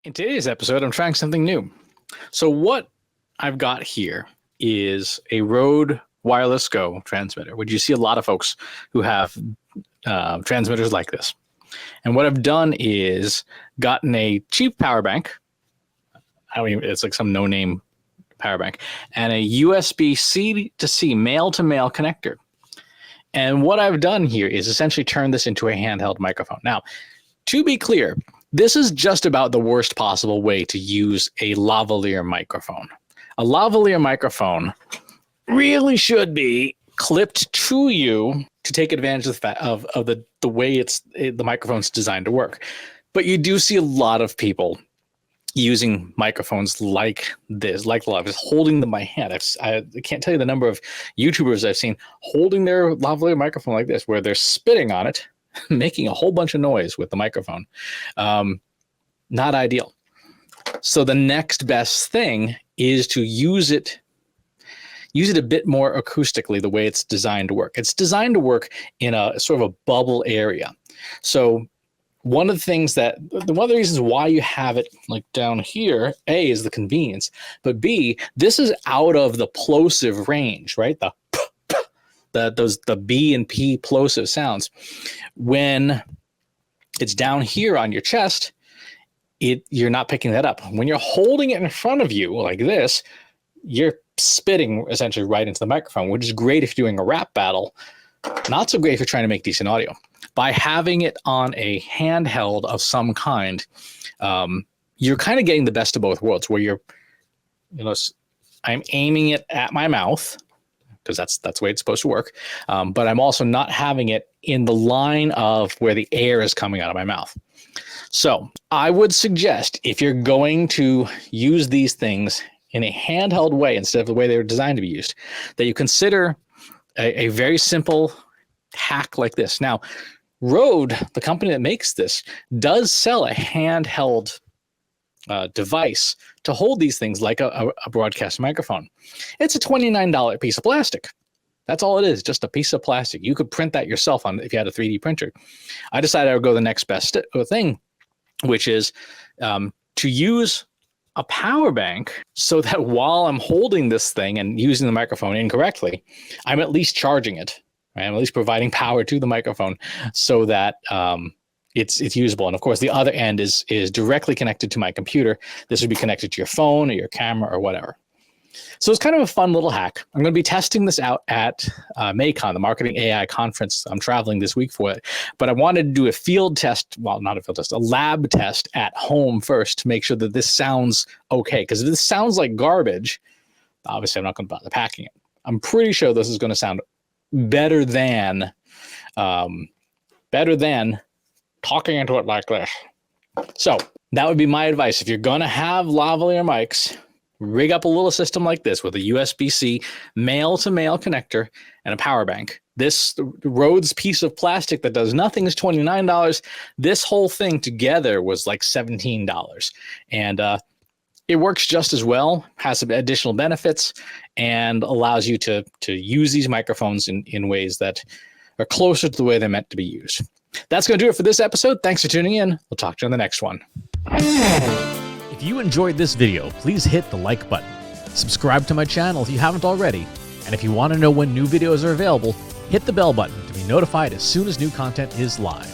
In today's episode, I'm trying something new. So what I've got here is a Rode Wireless Go transmitter, which you see a lot of folks who have transmitters like this. And what I've done is gotten a cheap power bank. It's like some no-name power bank, and a USB-C to C, male-to-male connector. And what I've done here is essentially turn this into a handheld microphone. Now, to be clear, this is just about the worst possible way to use a lavalier microphone. A lavalier microphone really should be clipped to you to take advantage of the way the microphone's designed to work. But you do see a lot of people using microphones like this, like the lavalier, holding them by hand. I can't tell you the number of YouTubers I've seen holding their lavalier microphone like this, where they're spitting on it, making a whole bunch of noise with the microphone. Not ideal. So the next best thing is to use it a bit more acoustically, the way it's designed to work. It's designed to work in a sort of a bubble area. So one of the reasons why you have it like down here, A, is the convenience, but B, this is out of the plosive range, right? The B and P plosive sounds. When it's down here on your chest, you're not picking that up. When you're holding it in front of you like this, you're spitting essentially right into the microphone, which is great if you're doing a rap battle. Not so great if you're trying to make decent audio. By having it on a handheld of some kind, you're kind of getting the best of both worlds, where I'm aiming it at my mouth, because that's the way it's supposed to work. But I'm also not having it in the line of where the air is coming out of my mouth. So I would suggest, if you're going to use these things in a handheld way instead of the way they were designed to be used, that you consider a very simple hack like this. Now, Rode, the company that makes this, does sell a handheld device to hold these things like a broadcast microphone. It's a $29 piece of plastic. That's all it is, just a piece of plastic. You could print that yourself if you had a 3D printer. I decided I would go the next best thing, which is to use a power bank, so that while I'm holding this thing and using the microphone incorrectly, I'm at least charging it. Right? I'm at least providing power to the microphone so that it's usable. And of course, the other end is directly connected to my computer. This would be connected to your phone or your camera or whatever. So it's kind of a fun little hack. I'm going to be testing this out at MACON, the Marketing AI conference. I'm traveling this week for it. But I wanted to do a field test, well, not a field test, a lab test at home first to make sure that this sounds okay. Because if this sounds like garbage, obviously I'm not going to bother packing it. I'm pretty sure this is going to sound better than talking into it like this. So that would be my advice. If you're going to have lavalier mics, rig up a little system like this with a USB-C male-to-male connector and a power bank. This Rhodes piece of plastic that does nothing is $29. This whole thing together was like $17. And it works just as well, has some additional benefits, and allows you to use these microphones in ways that are closer to the way they're meant to be used. That's going to do it for this episode. Thanks for tuning in. We'll talk to you on the next one. If you enjoyed this video, please hit the like button. Subscribe to my channel if you haven't already. And if you want to know when new videos are available, hit the bell button to be notified as soon as new content is live.